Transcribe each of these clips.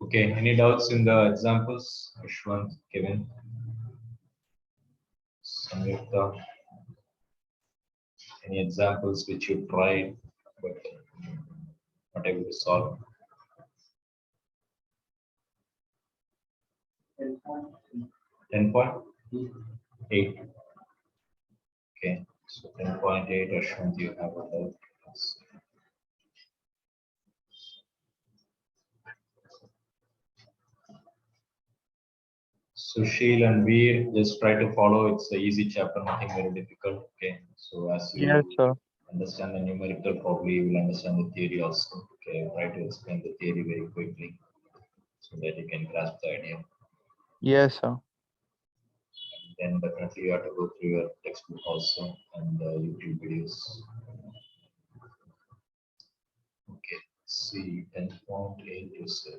Okay, any doubts in the examples? Ashwant, Kevin, Samyukta, any examples which you tried but not able to solve? 10.8. Okay, so 10.8, Ashwant, you have a doubt. Sushil and Veer, just try to follow. It's an easy chapter, nothing very difficult. Okay, so as you Yes, sir. understand the numerical, probably you will understand the theory also. Okay, try to explain the theory very quickly so that you can grasp the idea. Yes, sir. Then definitely you have to go through your textbook also and YouTube videos. Okay, see 10.8 you said.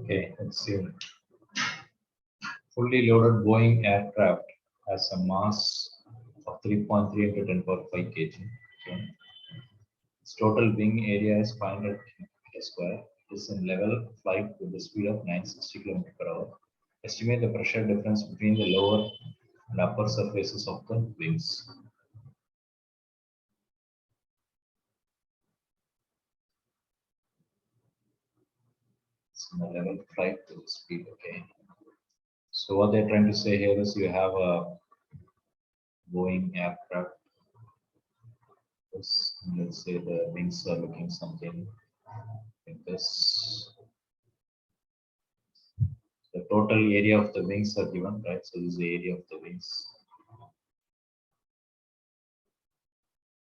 Okay, let's see. Fully loaded Boeing aircraft has a mass of 3.3 into 10 power 5 kg. Okay. Its total wing area is 500 meters square. It is in level flight with the speed of 960 km per hour. Estimate the pressure difference between the lower and upper surfaces of the wings. It's in the level flight with the speed. Okay. So what they're trying to say here is you have a Boeing aircraft. Let's say the wings are looking something like this. The total area of the wings are given, right? So this is the area of the wings.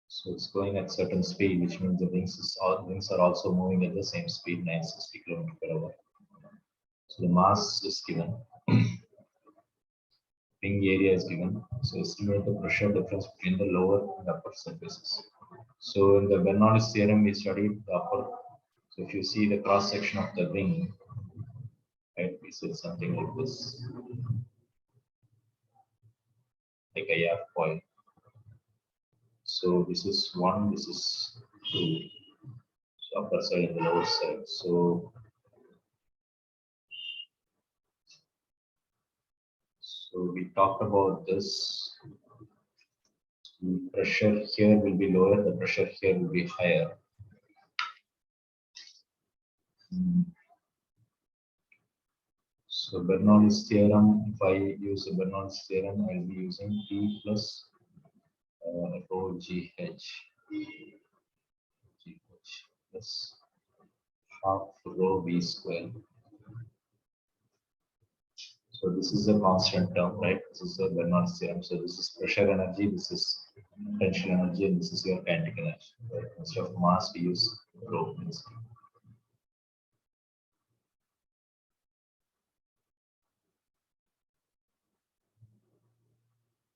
So it's going at certain speed, which means the wings are also moving at the same speed, 960 km per hour. So the mass is given. Wing area is given. So estimate the pressure difference between the lower and upper surfaces. So in the Bernoulli's theorem, we studied the upper. So if you see the cross section of the wing, right, we said something like this, like a airfoil. So this is 1, this is 2, so upper side and the lower side. So we talked about this. The pressure here will be lower, the pressure here will be higher. So Bernoulli's theorem, if I use a Bernoulli's theorem, I'll be using P plus rho GH plus half rho V square. So this is a constant term, right? This is a Bernoulli's theorem. So this is pressure energy, this is potential energy, and this is your kinetic energy. Right? Instead of mass, we use rho instead.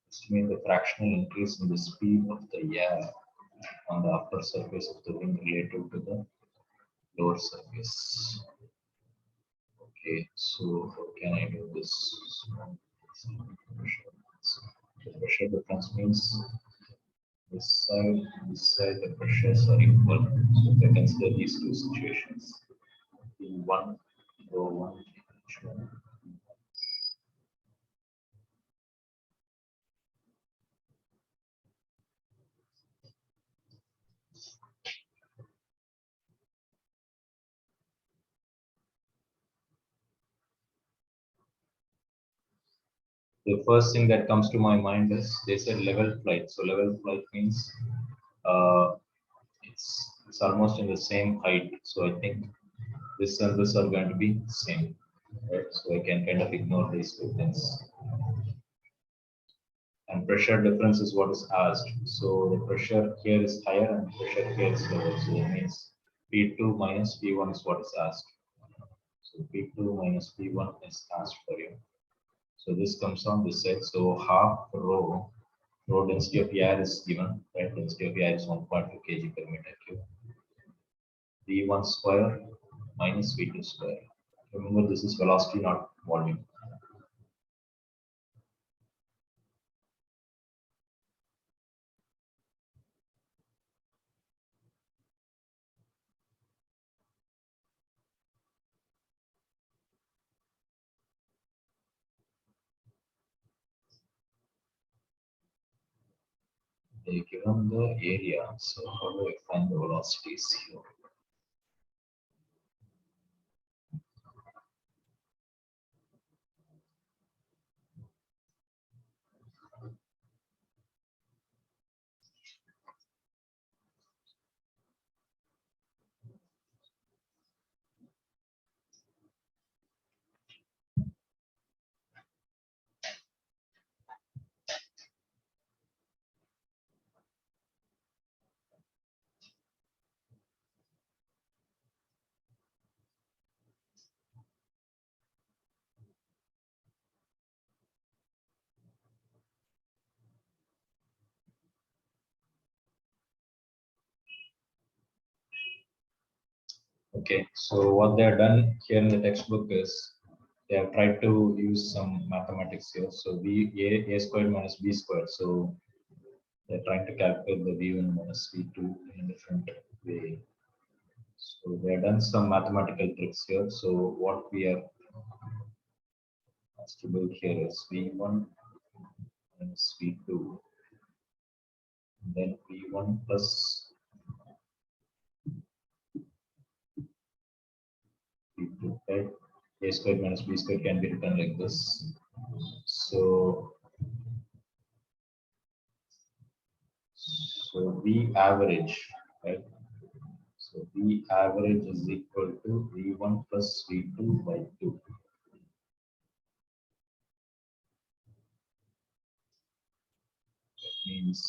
Estimate the fractional increase in the speed of the air on the upper surface of the wing relative to the lower surface. Okay, so how can I do this? The pressure difference means this side, the pressures are equal. So if I consider these two situations, P1, rho 1, H1. The first thing that comes to my mind is they said level flight. So level flight means it's almost in the same height. So I think this and this are going to be same. right? So I can kind of ignore these two things. And pressure difference is what is asked. So the pressure here is higher and pressure here is lower. So that means P2 minus P1 is what is asked. So P2 minus P1 is asked for you. So this comes on this side. So half rho density of air is given, right? Density of air is 1.2 kg per meter cube. V1 square minus V2 square. Remember, this is velocity, not volume. They given the area, so how do I find the velocities here? Okay, so what they have done here in the textbook is they have tried to use some mathematics here. So a squared minus b squared. So they're trying to calculate the v1 minus v2 in a different way. So they have done some mathematical tricks here. So what we are asked to do here is v1 minus v2, then v1 plus v2, right? A squared minus b squared can be written like this. So V average, right? So V average is equal to V1 plus V2 by 2. That means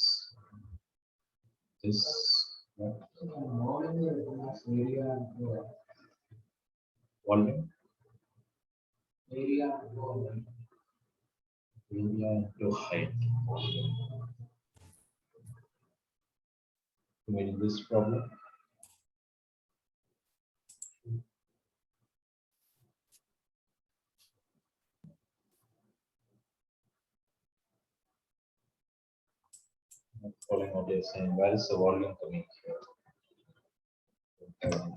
this volume area into height. I mean this problem. Not following what you're saying. Where is the volume coming here?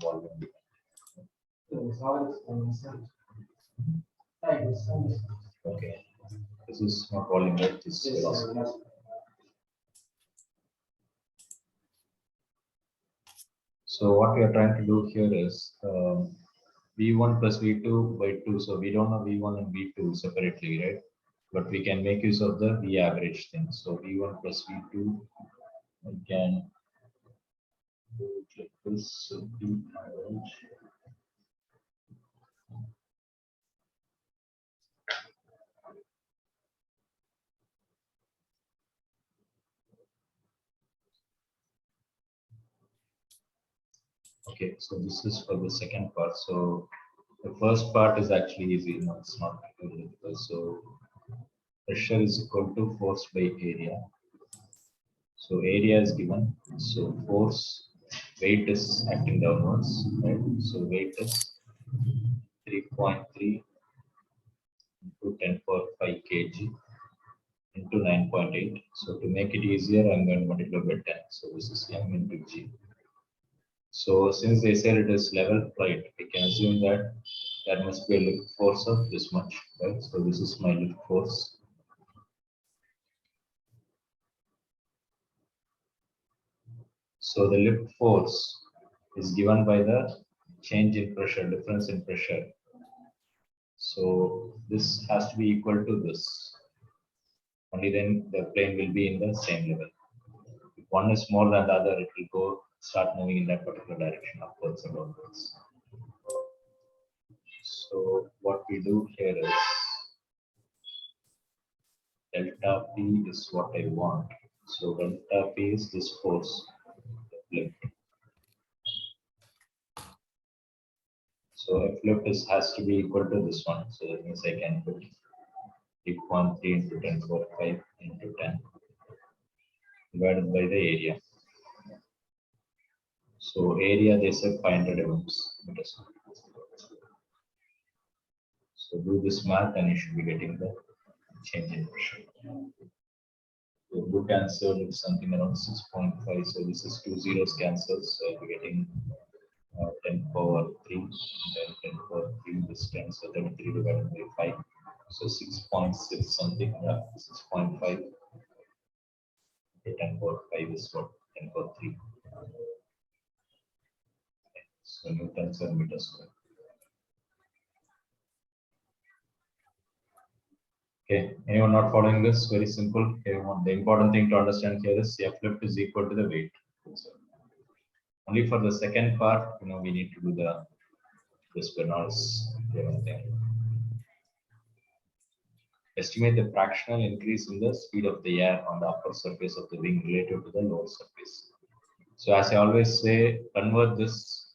Volume. Okay. This is not volume, right? This is velocity. So what we are trying to do here is V1 plus V2 by 2. So we don't know V1 and V2 separately, right? But we can make use of the V average thing. So V1 plus V2, we can do it like this. So V average. Okay, so this is for the second part. So the first part is actually easy. No, it's not really difficult. So pressure is equal to force by area. So area is given. So force, weight is acting downwards, right? So weight is 3.3 into 10 power 5 kg into 9.8. So to make it easier, I'm going to multiply by 10. So this is m into g. So since they said it is level flight, we can assume that there must be a lift force of this much, right? So this is my lift force. So the lift force is given by the change in pressure, difference in pressure. So this has to be equal to this. Only then the plane will be in the same level. If one is more than the other, it will start moving in that particular direction, upwards and downwards. So what we do here is delta P is what I want. So delta P is this force lift. So F lift has to be equal to this one. So that means I can put 3.3 into 10 power 5 into 10 divided by the area. So area they said 500 meters. So do this math and you should be getting the change in pressure. So book answer is something around 6.5. So this is 2 zeros cancels. So I'll be getting 10 power 3, then 10 power 3 this 10, so 33 divided by 5. So 6.6 something, 6.5. 10 power 5 is what? 10 power 3. So newtons per meter square. Okay, anyone not following this? Very simple. Everyone, the important thing to understand here is F lift is equal to the weight. So only for the second part, we need to do this Bernoulli's thing. Estimate the fractional increase in the speed of the air on the upper surface of the wing relative to the lower surface. So as I always say, convert this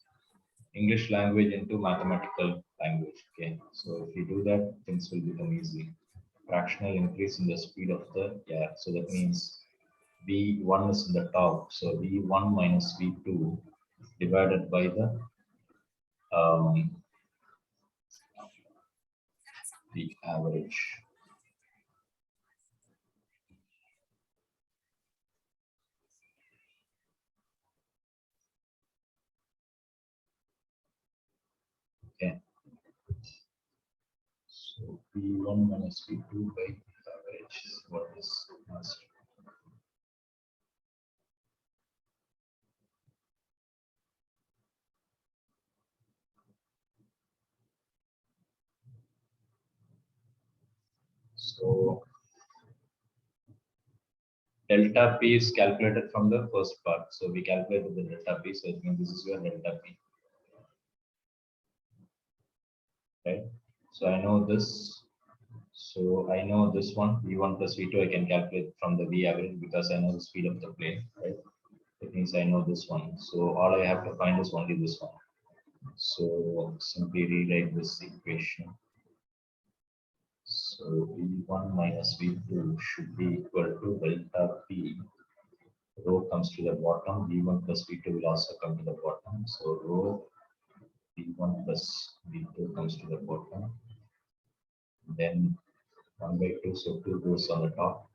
English language into mathematical language. Okay, so if you do that, things will become easy. Fractional increase in the speed of the air. So that means V1 is in the top. So V1 minus V2 divided by the average. Okay. So V1 minus V2 by average is what is must. So delta P is calculated from the first part. So we calculated the delta P. So it means this is your delta P. Right. So I know this. So I know this one, V1 plus V2, I can calculate from the V average because I know the speed of the plane. Right. It means I know this one. So all I have to find is only this one. So simply rewrite this equation. So V1 minus V2 should be equal to delta P. Rho comes to the bottom, V1 plus V2 will also come to the bottom. So rho V1 plus V2 comes to the bottom. Then 1 by 2, so 2 goes on the top.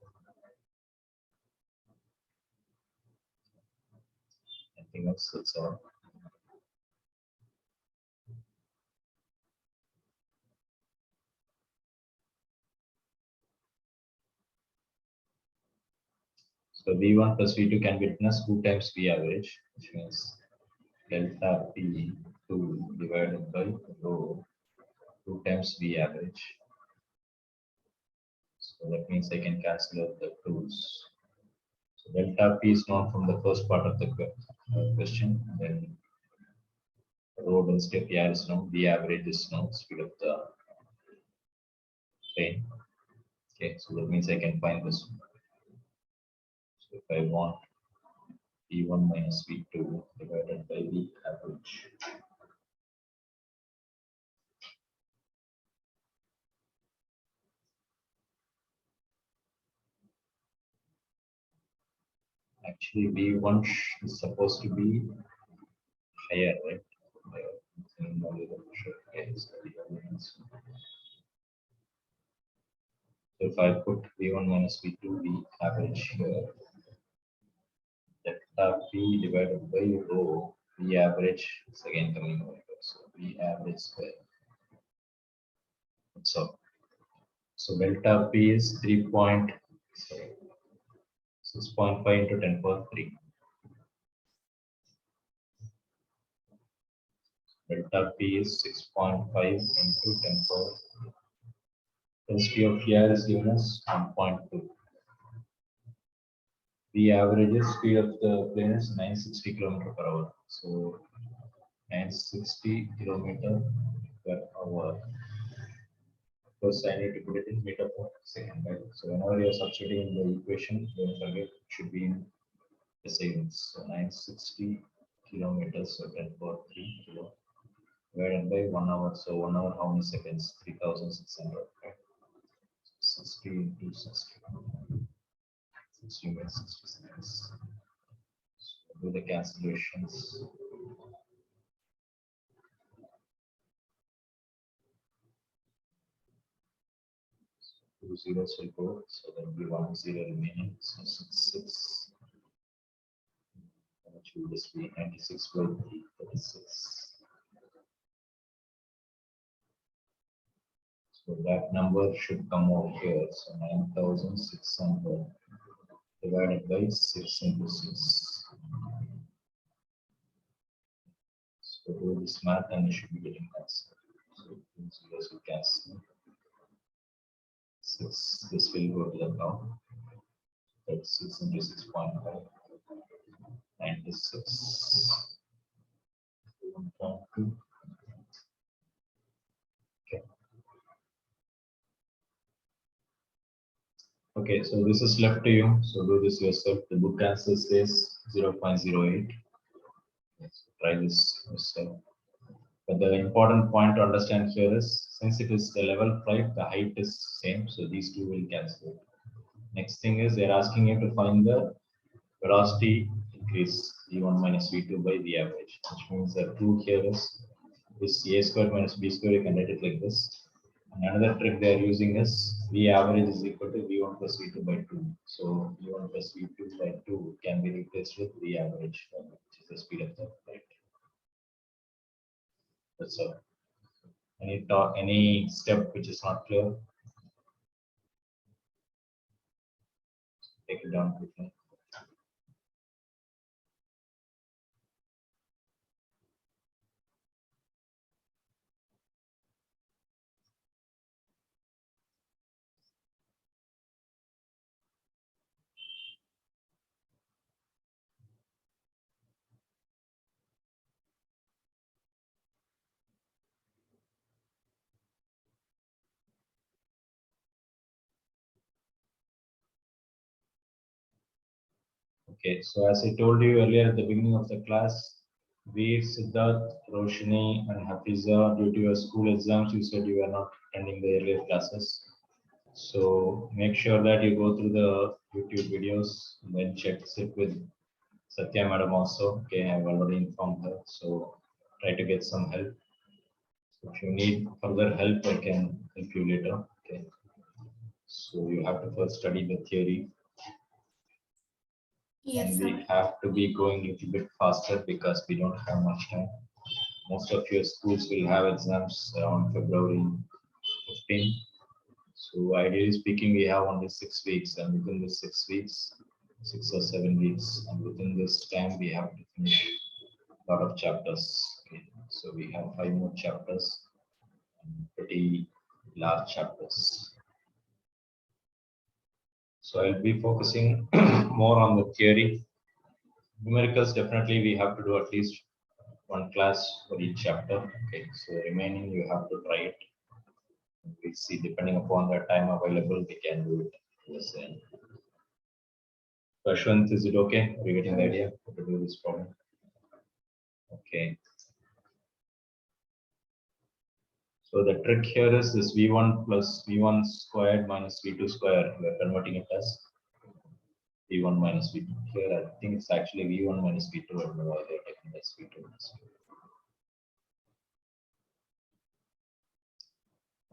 Anything else? That's all. So V1 plus V2 can be written as 2 times V average, which means delta P2 divided by rho 2 times V average. So that means I can cancel out the 2's. So delta P is known from the first part of the question. Then rho density of air is known, V average is known, speed of the plane. Okay, so that means I can find this one. So if I want V1 minus V2 divided by V average. Actually, V1 is supposed to be higher, right? So if I put V1 minus V2, V average here, delta P divided by rho, V average is again coming over here. So V average square. That's all. So delta P is 6.5 into 10 power 3. Delta P is 6.5 into 10 power. Density of air is given as 1.2. The average speed of the plane is 960 km per hour. So 960 km per our, of course, I need to put it in meter per second, right? So whenever you're substituting in the equation, don't forget it should be in the seconds. So 960 kilometers, so 10 power 3 kilo divided by 1 hour. So 1 hour, how many seconds? 3600, right? 60 into 60. 60 by 60 seconds. So do the calculations. Two zeros will go, so there will be 1 0 remaining. So 6. How much will this be? 96 by 3, 36. So that number should come out here. So 9600 divided by 6 into 6. So do this math and you should be getting answer. So 2 zeros will cancel. 6, this will go to the top. That's 6 into 6.5. 96. 1.2. Okay. Okay, so this is left to you. So do this yourself. The book answer says 0.08. Yes, try this yourself. But the important point to understand here is, since it is the level 5, the height is same, so these two will cancel. Next thing is they're asking you to find the velocity increase v1 minus v2 by v average, which means the truth here is this a square minus b square, you can write it like this. And another trick they are using is v average is equal to v1 plus v2 by 2. So v1 plus v2 by 2 can be replaced with v average, which is the speed of the light. That's all. Any step which is not clear? Take it down quickly. Okay, so as I told you earlier at the beginning of the class, Veer, Siddharth, Roshini, and Hafiza, due to your school exams, you said you were not attending the earlier classes. So make sure that you go through the YouTube videos and then sit with Satya Madam also. Okay, I've already informed her. So try to get some help. If you need further help, I can help you later. Okay. So you have to first study the theory. Yes, And sir. we have to be going a little bit faster because we don't have much time. Most of your schools will have exams around February 15. So ideally speaking, we have only 6 weeks, and within the 6 weeks, 6 or 7 weeks, and within this time, we have to finish a lot of chapters. Okay. So we have 5 more chapters, and pretty large chapters. So I'll be focusing more on the theory. Numericals, definitely we have to do at least one class for each chapter. Okay, so remaining you have to try it. We see, depending upon the time available, we can do it. Yes, and Ashwant, is it okay? Are you getting the idea how to do this problem? Okay. So the trick here is this v1 plus v1 squared minus v2 squared. We are converting it as v1 minus v2. Here I think it's actually v1 minus v2. I don't know why they're taking this v2 minus v2.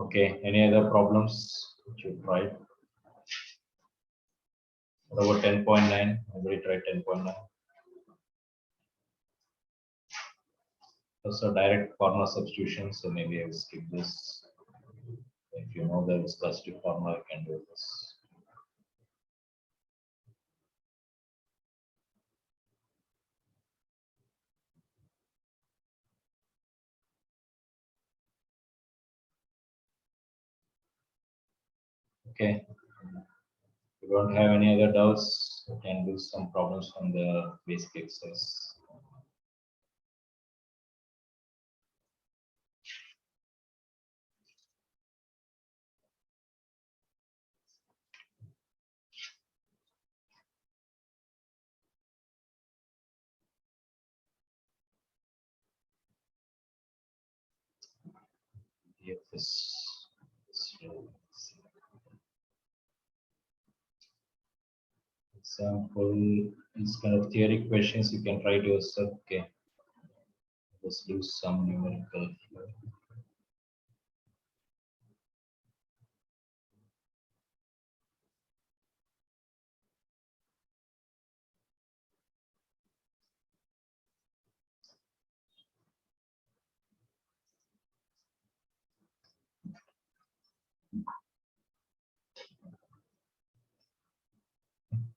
Okay, any other problems which you tried? What about 10.9? Everybody tried 10.9. That's a direct formula substitution, so maybe I will skip this. If you know the viscosity formula, you can do this. Okay. If you don't have any other doubts, you can do some problems from the basic exercise. PDF is slow. Example, these kind of theory questions you can try to yourself. Okay, let's do some numerical here.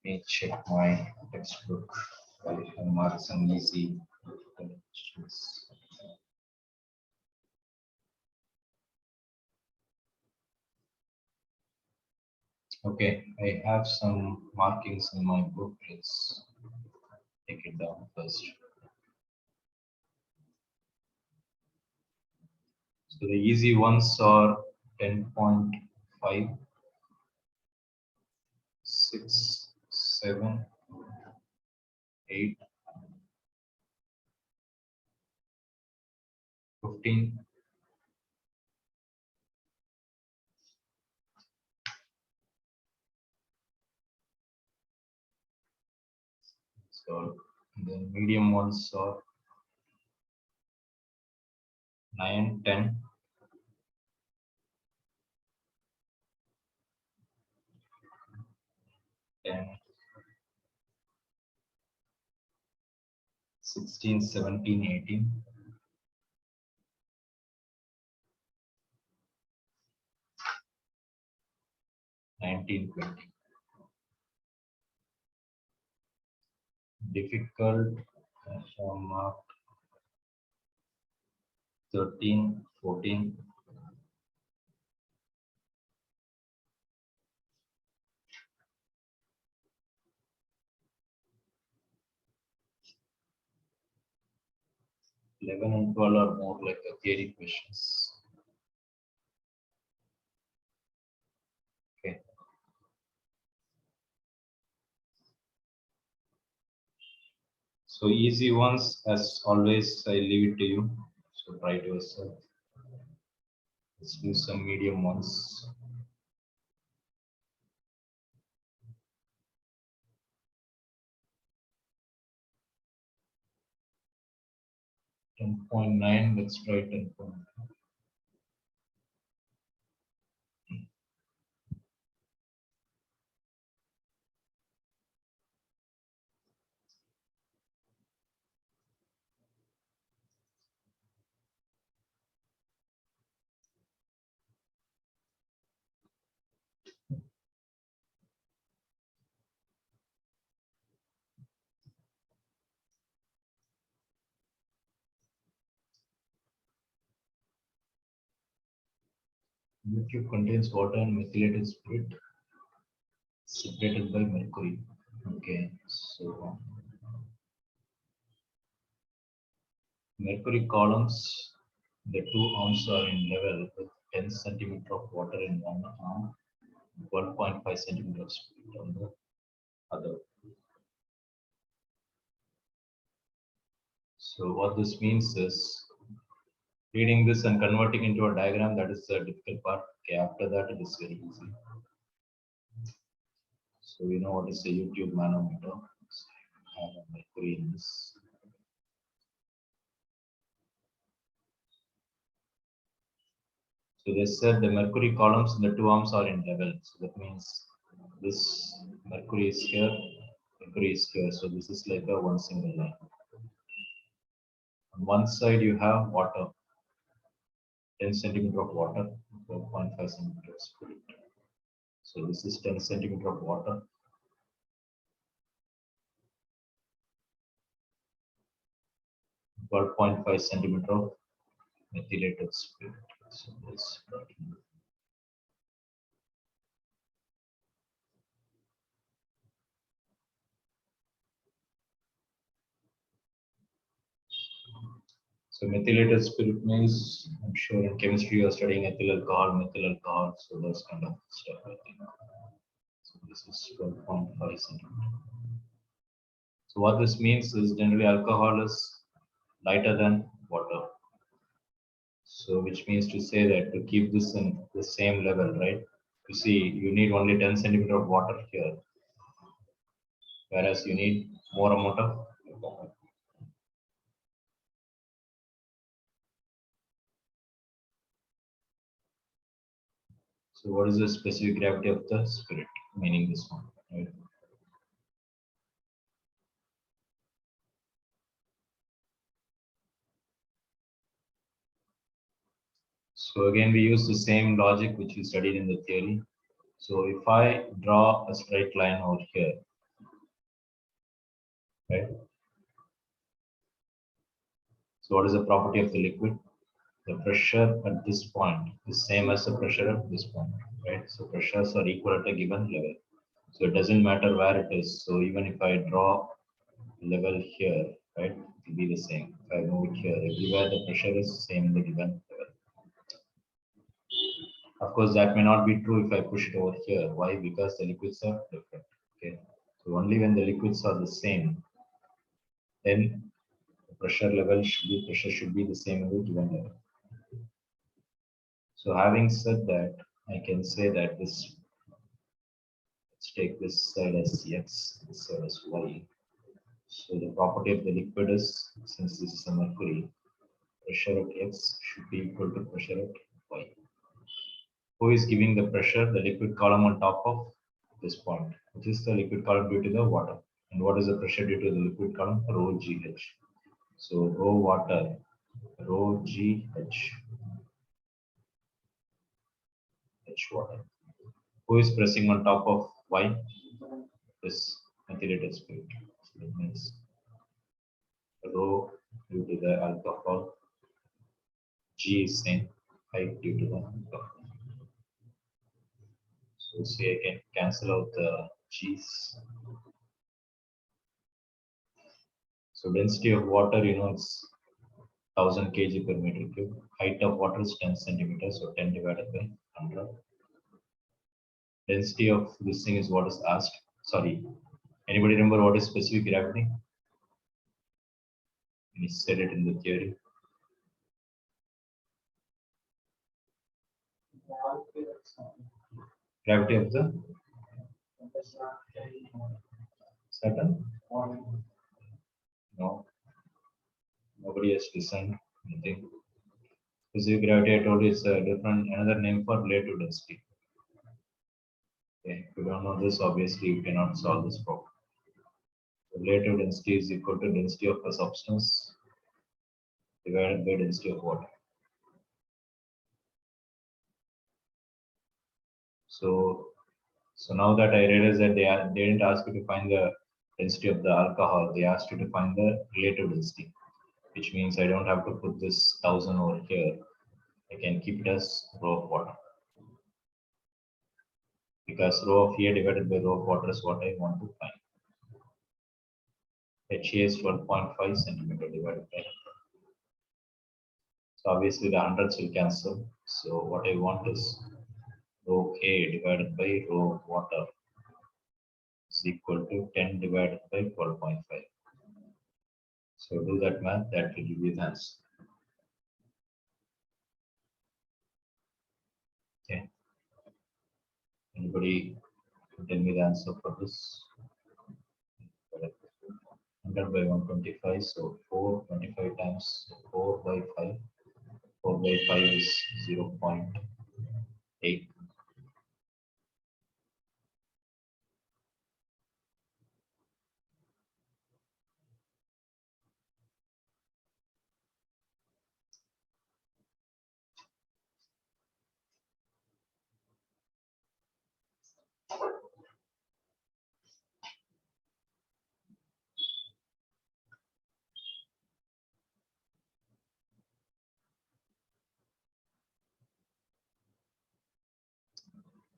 Let me check my textbook. I have marked some easy questions. Okay, I have some markings in my book. Let's take it down first. So the easy ones are 10.5, 6, 7, 8, 15, 12. The medium ones are 9, 10, 10, 16, 17, 18, 19, 20. Difficult, mark 13, 14, 11 and 12 are more like a theory questions. Okay. So easy ones, as always, I leave it to you. So try to yourself. Let's do some medium ones. $10.9. Let's try 10.9. Liquid contains water and methylated spirit separated by mercury. Okay, so mercury columns, the two arms are in level with 10 centimeter of water in one arm, 12.5 centimeter of spirit on the other. So what this means is reading this and converting into a diagram, that is the difficult part. Okay, after that it is very easy. So we know what is a YouTube manometer. So I have a mercury in this. So they said the mercury columns in the two arms are in level. So that means this mercury is here, mercury is here. So this is like a one single line. On one side you have water, 10 centimeter of water, 4.5 centimeter of spirit. So this is 10 centimeter of water. 12.5 centimeter of methylated spirit. So this. So methylated spirit means, I'm sure in chemistry you are studying ethyl alcohol, methyl alcohol, so those kind of stuff I think. So this is 12.5 centimeter. So what this means is generally alcohol is lighter than water. So which means to say that to keep this in the same level, right? You see, you need only 10 centimeter of water here, whereas you need more amount of. So what is the specific gravity of the spirit? Meaning this one, right? So again, we use the same logic which we studied in the theory. So if I draw a straight line over here, right? So what is the property of the liquid? The pressure at this point is same as the pressure at this point, right? So pressures are equal at a given level. So it doesn't matter where it is. So even if I draw level here, right, it will be the same. If I move it here, everywhere the pressure is same in the given level. Of course, that may not be true if I push it over here. Why? Because the liquids are different. Okay. So only when the liquids are the same, then the pressure should be the same in the given level. So having said that, I can say that this, let's take this side as x, this side as y. So the property of the liquid is, since this is a mercury, pressure at x should be equal to pressure at y. Who is giving the pressure? The liquid column on top of this point, which is the liquid column due to the water. And what is the pressure due to the liquid column? Rho GH. So rho water, rho GH, H water. Who is pressing on top of Y? This methylated spirit. So it means rho due to the alcohol, G is same, height due to the alcohol. So see, I can cancel out the G's. So density of water, it's 1000 kg per meter cube. Height of water is 10 centimeters, so 10 divided by 100. Density of this thing is what is asked. Sorry, anybody remember what is specific gravity? We said it in the theory. Gravity of the Saturn? No, nobody has listened. Anything. Specific gravity, I told you, is a different, another name for relative density. Okay, if you don't know this, obviously you cannot solve this problem. Relative density is equal to density of a substance divided by density of water. So now that I realize that they didn't ask you to find the density of the alcohol, they asked you to find the relative density, which means I don't have to put this 1000 over here. I can keep it as rho of water, because rho of air divided by rho of water is what I want to find. HA is 12.5 centimeter divided by 100. So obviously the hundreds will cancel. So what I want is rho A divided by rho of water is equal to 10 divided by 12.5. So do that math, that will give you the answer. Okay. Anybody tell me the answer for this? 100 by 125, so 425 times 4 by 5. 4 by 5 is 0.8.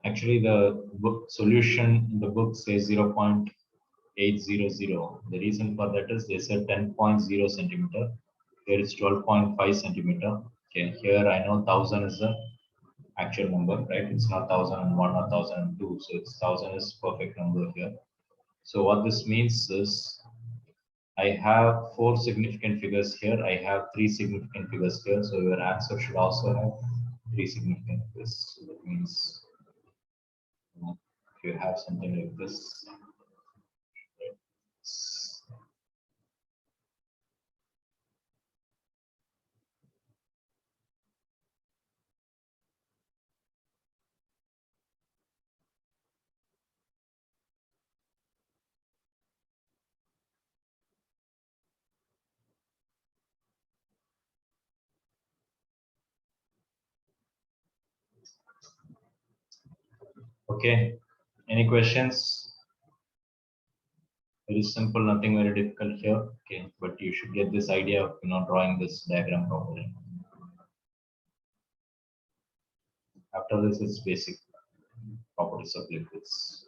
Actually, the book solution in the book says 0.800. The reason for that is they said 10.0 centimeter. Here it's 12.5 centimeter. Okay, here I know 1000 is the actual number, right? It's not 1001 or 1002. So it's 1000 is perfect number here. So what this means is I have 4 significant figures here. I have 3 significant figures here. So your answer should also have 3 significant figures. So that means if you have something like this, okay. Any questions? Very simple, nothing very difficult here. Okay, but you should get this idea of drawing this diagram properly. After this, it's basic properties of liquids.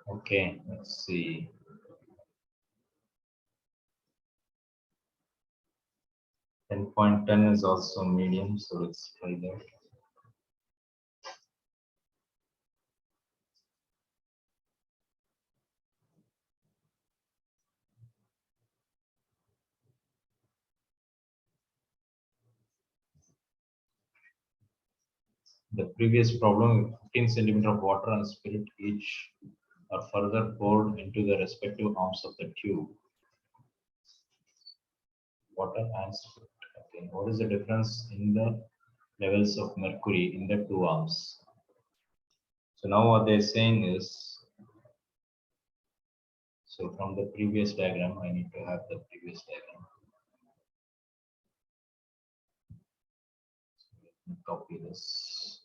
Okay, let's see. 10.10 is also medium, so let's try that. The previous problem, 15 centimeter of water and spirit each are further poured into the respective arms of the tube. Water and spirit. Okay, what is the difference in the levels of mercury in the two arms? So now what they're saying is, so from the previous diagram, I need to have the previous diagram. So let me copy this.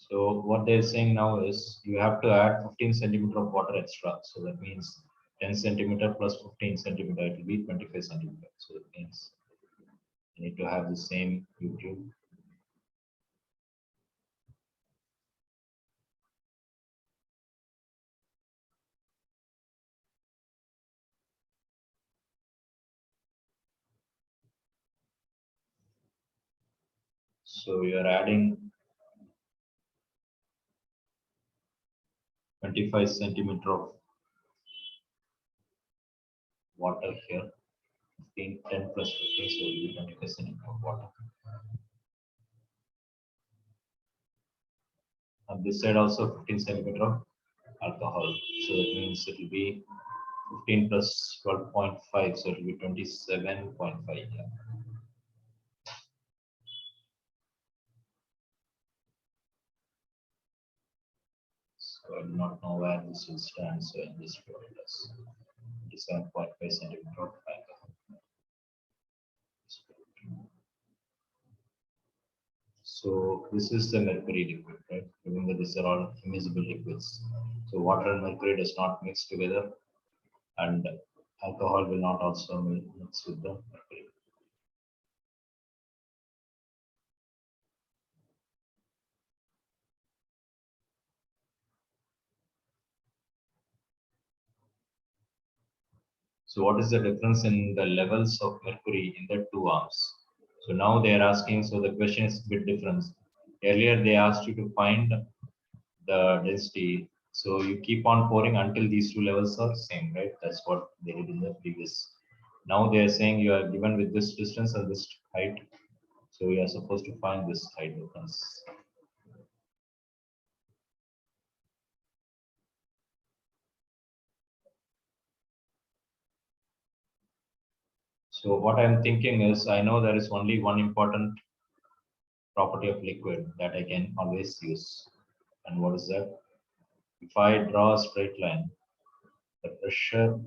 So what they're saying now is you have to add 15 centimeter of water extra. So that means 10 centimeter plus 15 centimeter, it will be 25 centimeter. So that means you need to have the same YouTube. So you're adding 25 centimeter of water here. 15, 10 plus 15, so it will be 25 centimeter of water. On this side also 15 centimeter of alcohol. So that means it will be 15 plus 12.5, so it will be 27.5. Yeah. So I do not know where this will stand, so I just wrote it as 27.5 centimeter of alcohol. So this is the mercury liquid, right? Remember, these are all immiscible liquids. So water and mercury does not mix together, and alcohol will not also mix with the mercury. So what is the difference in the levels of mercury in the two arms? So now they are asking, so the question is a bit different. Earlier they asked you to find the density. So you keep on pouring until these two levels are same, right? That's what they did in the previous. Now they are saying you are given with this distance and this height. So you are supposed to find this height difference. So what I'm thinking is, I know there is only one important property of liquid that I can always use. And what is that? If I draw a straight line, the pressure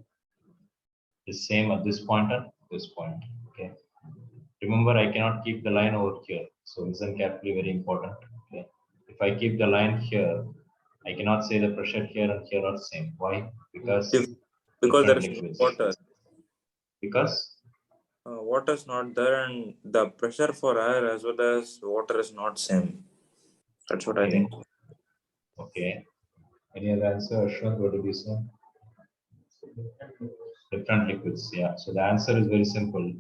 is same at this point and this point. Okay. Remember, I cannot keep the line over here. So listen carefully, very important. Okay. If I keep the line here, I cannot say the pressure here and here are same. Why? Because because there different is no liquids. water. Because Water is not there, and the pressure for air as well as water is not same. That's what I think. Okay. Any other answer, Ashwin? What did you say? Different liquids. Yeah. So the answer is very simple.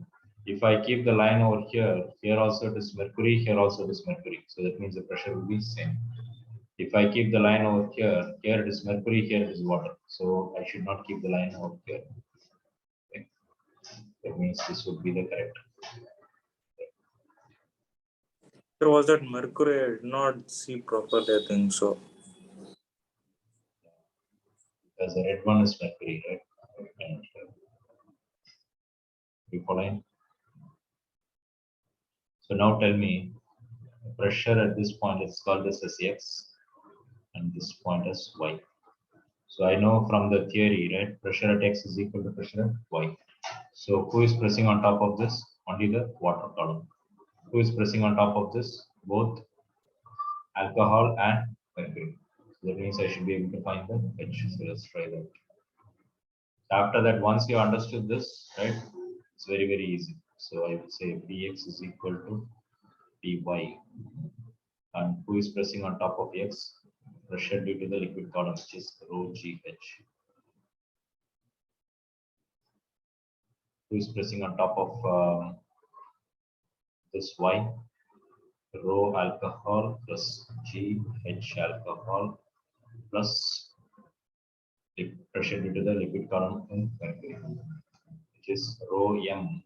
If I keep the line over here, here also it is mercury, here also it is mercury. So that means the pressure will be same. If I keep the line over here, here it is mercury, here it is water. So I should not keep the line over here. Okay. That means this would be the correct. There was that mercury. I did not see properly. I think so. Because the red one is mercury, right? And you following? So now tell me, the pressure at this point is called as x, and this point as y. So I know from the theory, right? Pressure at x is equal to pressure at y. So who is pressing on top of this? Only the water column. Who is pressing on top of this? Both alcohol and mercury. So that means I should be able to find the H. So let's try that. After that, once you understood this, right, it's very, very easy. So I would say Px is equal to Py. And who is pressing on top of X? Pressure due to the liquid column, which is rho GH. Who is pressing on top of this Y? Rho alcohol plus GH alcohol plus pressure due to the liquid column in mercury, which is rho M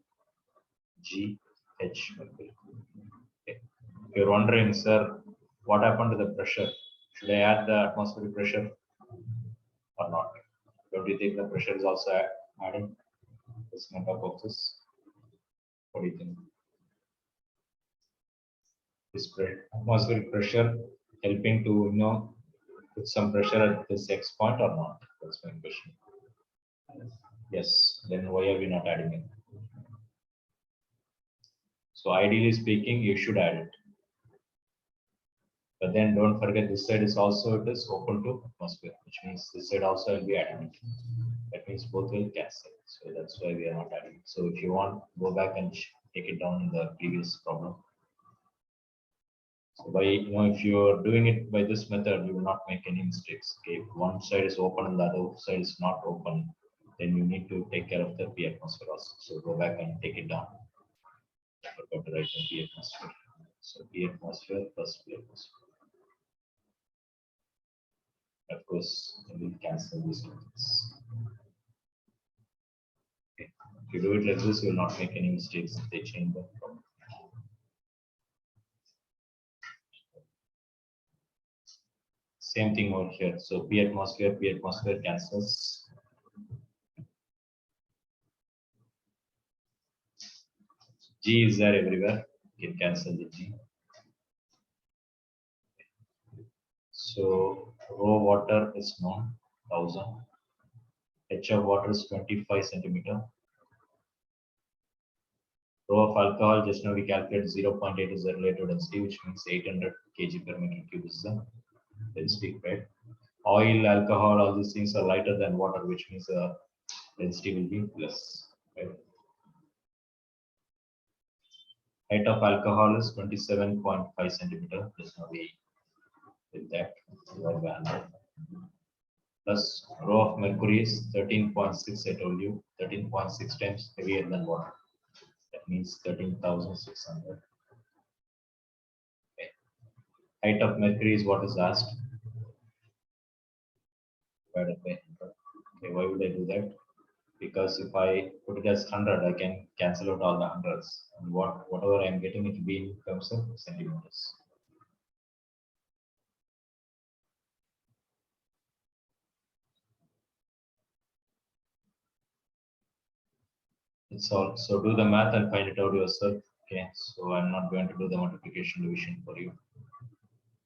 GH mercury. Okay. If you're wondering, sir, what happened to the pressure? Should I add the atmospheric pressure or not? Don't you think the pressure is also adding this on top of this? What do you think? Is atmospheric pressure helping to put some pressure at this X point or not? That's my question. Yes. Then why are we not adding it? So ideally speaking, you should add it. But then don't forget this side is also it is open to atmosphere, which means this side also will be adding it. That means both will cancel. So that's why we are not adding it. So if you want, go back and take it down in the previous problem. So by if you are doing it by this method, you will not make any mistakes. Okay, if one side is open and the other side is not open, then you need to take care of the P atmosphere also. So go back and take it down. I forgot to write the P atmosphere. So P atmosphere plus P atmosphere. Of course, we will cancel these things. Okay. If you do it like this, you will not make any mistakes if they change the problem. Same thing over here. So P atmosphere cancels. G is there everywhere. You can cancel the G. So raw water is known 1000. H of water is 25 centimeter. Rho of alcohol, just now we calculate 0.8 is the relative density, which means 800 kg per meter cube is the density, right? Oil, alcohol, all these things are lighter than water, which means the density will be less, right? Height of alcohol is 27.5 centimeter. Just now we did that. Plus rho of mercury is 13.6. I told you 13.6 times heavier than water. That means 13,600. Okay. Height of mercury is what is asked. Divided by 100. Okay, why would I do that? Because if I put it as 100, I can cancel out all the hundreds. And whatever I'm getting, it will be in terms of centimeters. It's all. So do the math and find it out yourself. Okay, so I'm not going to do the multiplication division for you.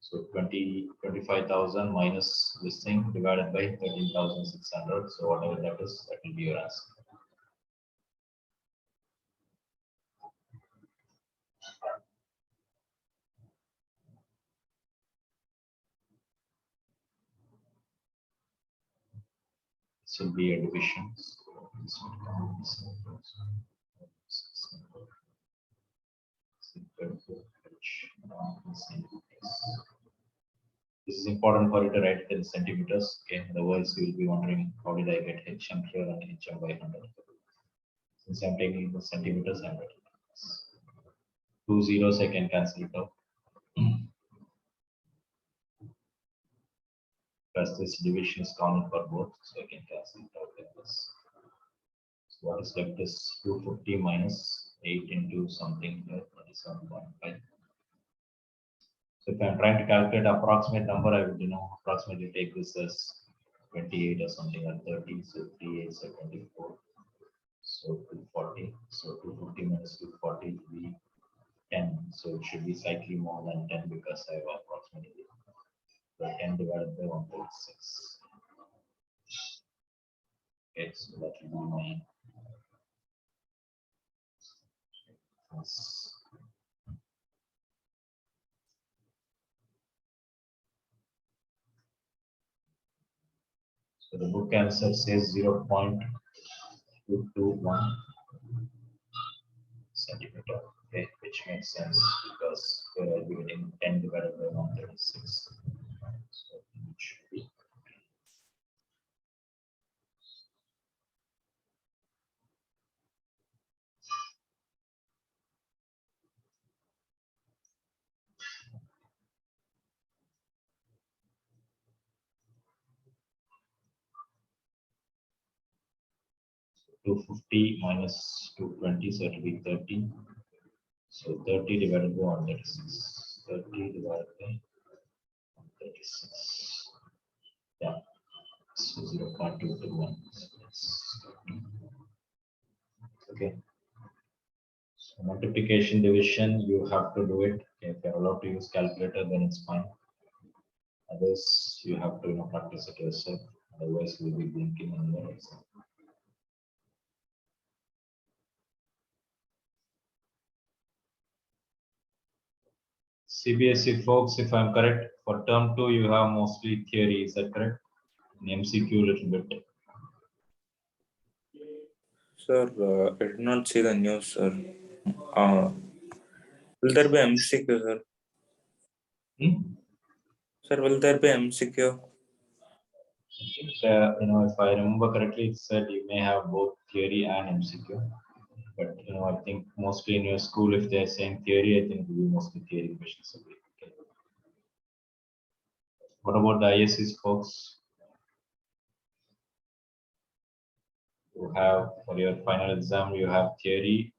So 25,000 minus this thing divided by 13,600. So whatever that is, that will be your answer. This will be a division. This is important for you to write it in centimeters. Okay, otherwise you will be wondering how did I get HM here and HM by 100. Since I'm taking it in centimeters, I'm writing this. 2 zeros I can cancel it out. Plus this division is common for both, so I can cancel it out like this. So what is left is 250 minus 8 into something here, 37.5. So if I'm trying to calculate approximate number, I would approximately take this as 28 or something, or 30. So 3 8 are 24. So 240. So 250 minus 240 will be 10. So it should be slightly more than 10 because I have approximately 10 divided by 136. Okay, so that will be my answer. So the book answer says 0.221 centimeter. Okay, which makes sense because here I'll be getting 10 divided by 136. So it should be 250 minus 220, so it will be 30. So 30 divided by 136. 30 divided by 136. Yeah. So 0.221. Okay. So multiplication division, you have to do it. If you're allowed to use calculator, then it's fine. Others, you have to practice it yourself. Otherwise, you'll be blinking on your exam. CBSE folks, if I'm correct, for term 2, you have mostly theory. Is that correct? In MCQ, a little bit. Sir, I did not see the news, sir. Will there be MCQ, sir? Sir, will there be MCQ? If I remember correctly, it said you may have both theory and MCQ. But I think mostly in your school, if they're saying theory, I think it will be mostly theory questions. Okay. What about the ISCs, folks? You have for your final exam, you have theory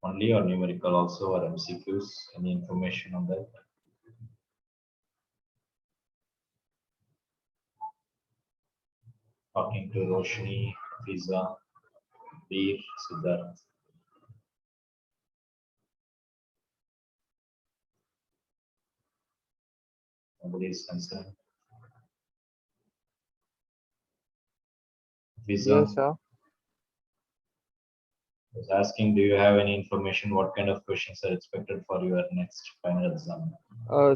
only or numerical also or MCQs? Any information on that? Talking to Roshni, Fiza, Veer, Siddharth. Nobody is concerned. Fiza? Yes, sir. I was asking, do you have any information? What kind of questions are expected for your next final exam?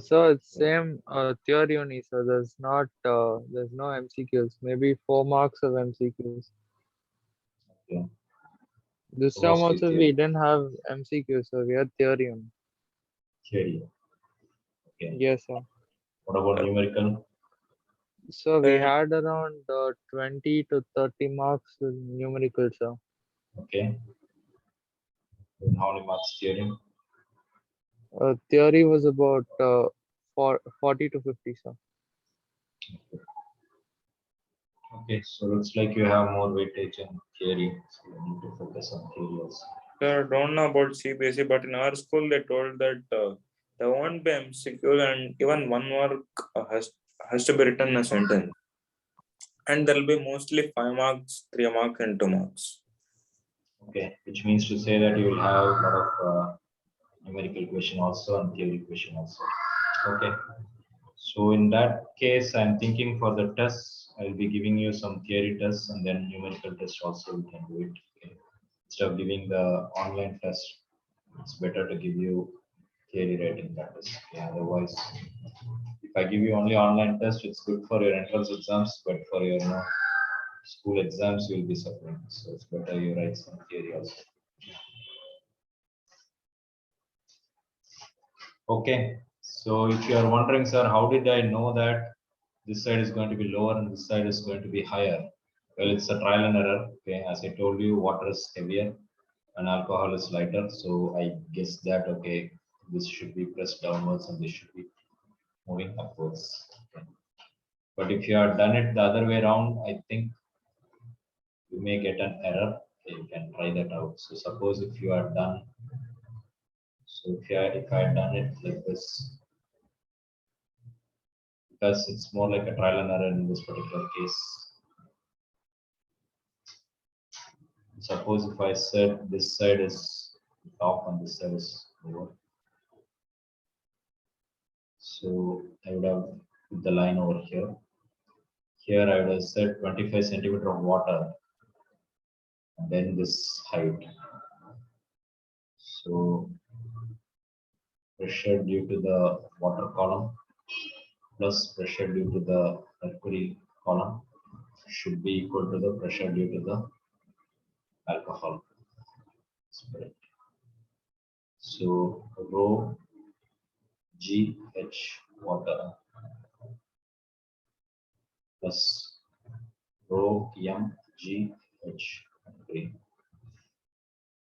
So it's same theory only. So there's no MCQs. Maybe 4 marks of MCQs. Okay. This So time mostly also we theory. didn't have MCQs, so we had theory only. Theory. Okay. Yes, sir. What about numerical? So we had around 20 to 30 marks in numerical, sir. Okay. And how many marks theory? Theory was about 40 to 50, sir. Okay, so looks like you have more weightage in theory, so you need to focus on theory also. Sir, I don't know about CBSE, but in our school they told that there won't be MCQ and even 1 mark has to be written in a sentence. And there will be mostly 5 marks, 3 marks, and 2 marks. Okay, which means to say that you will have a lot of numerical question also and theory question also. Okay, so in that case, I'm thinking for the tests, I'll be giving you some theory tests and then numerical test also you can do it. Okay. Instead of giving the online test, it's better to give you theory writing practice. Okay. Otherwise, if I give you only online test, it's good for your entrance exams, but for your school exams you will be suffering. So it's better you write some theory also. Okay. So if you are wondering, sir, how did I know that this side is going to be lower and this side is going to be higher? Well, it's a trial and error. Okay, as I told you, water is heavier and alcohol is lighter. So I guess that okay, this should be pressed downwards and this should be moving upwards. Okay. But if you have done it the other way around, I think you may get an error. Okay, you can try that out. So suppose if you are done, so if I had done it like this, because it's more like a trial and error in this particular case. Suppose if I said this side is top and this side is lower. So I would have put the line over here. Here I would have said 25 centimeter of water and then this height. So pressure due to the water column plus pressure due to the mercury column should be equal to the pressure due to the alcohol spirit. So rho GH water plus rho mgh mercury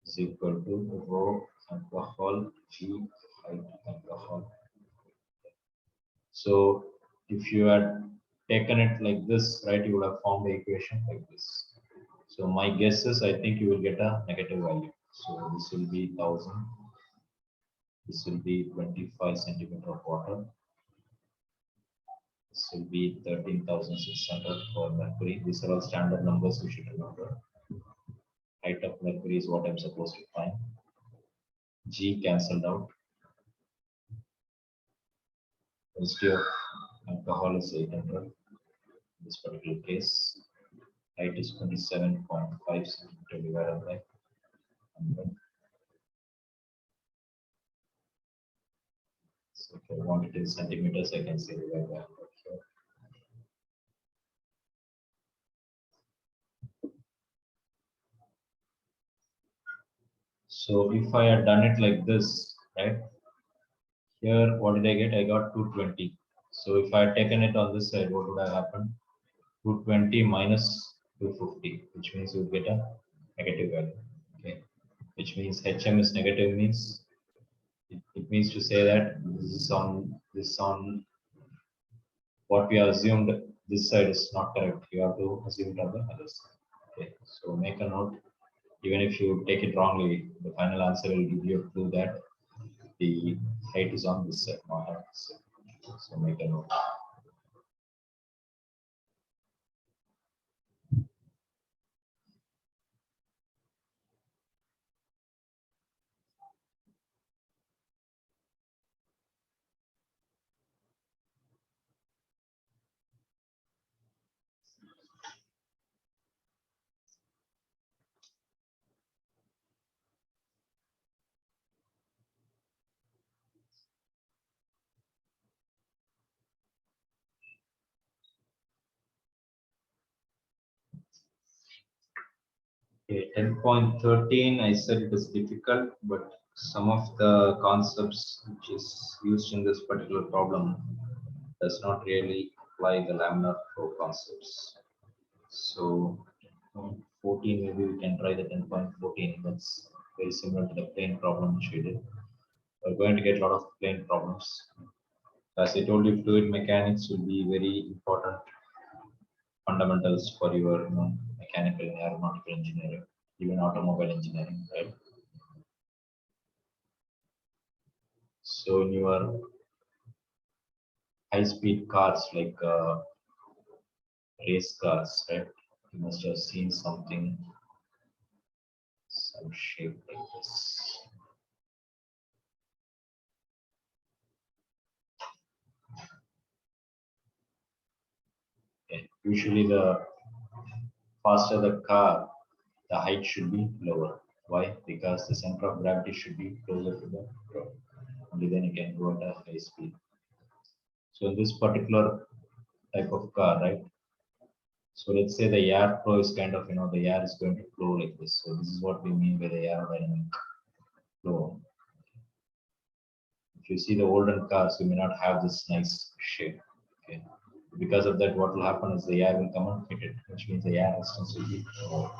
is equal to rho alcohol G height alcohol. So if you had taken it like this, right, you would have found the equation like this. So my guess is I think you will get a negative value. So this will be 1000. This will be 25 centimeter of water. This will be 13,600 for mercury. These are all standard numbers you should remember. Height of mercury is what I'm supposed to find. G cancelled out. Density of alcohol is 800 in this particular case. Height is 27.5 centimeter divided by 100. So if I want it in centimeters, I can say divided by 100 here. So if I had done it like this, right? Here, what did I get? I got 220. So if I had taken it on this side, what would have happened? 220 minus 250, which means you get a negative value. Okay, which means HM is negative means it means to say that this on what we assumed this side is not correct. You have to assume it on the other side. Okay, so make a note. Even if you take it wrongly, the final answer will give you a clue that the height is on this side, not on this side. So make a note. Okay, 10.13, I said it is difficult, but some of the concepts which is used in this particular problem does not really apply the laminar flow concepts. So 14, maybe we can try the 10.14. That's very similar to the plane problem which we did. We're going to get a lot of plane problems. As I told you, fluid mechanics will be very important fundamentals for your mechanical and aeronautical engineering, even automobile engineering, right? So in your high-speed cars like race cars, right? You must have seen something, some shape like this. Okay. Usually, the faster the car, the height should be lower. Why? Because the center of gravity should be closer to the ground. Only then you can go at a high speed. So in this particular type of car, right? So let's say the air flow is kind of, the air is going to flow like this. So this is what we mean by the aerodynamic flow. If you see the older cars, you may not have this nice shape. Okay. Because of that, what will happen is the air will come and hit it, which means the air resistance will be low.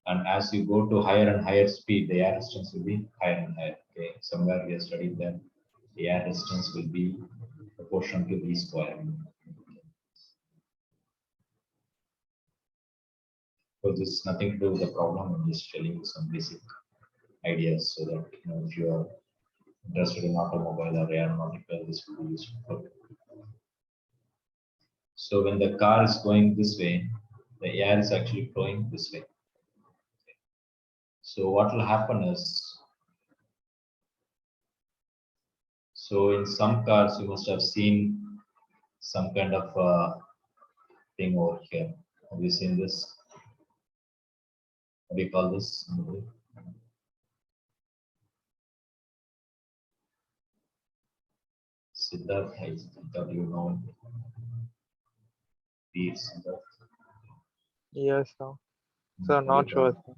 And as you go to higher and higher speed, the air resistance will be higher and higher. Okay. Somewhere we have studied that the air resistance will be proportional to V square. So this is nothing to do with the problem. I'm just telling you some basic ideas so that if you are interested in automobile or aeronautical, this will be useful for you. So when the car is going this way, the air is actually flowing this way. So what will happen is, so in some cars you must have seen some kind of thing over here. Have you seen this? What do you call this? Siddharth, I thought you know it. Siddharth. Yes, sir. So not sure, sir.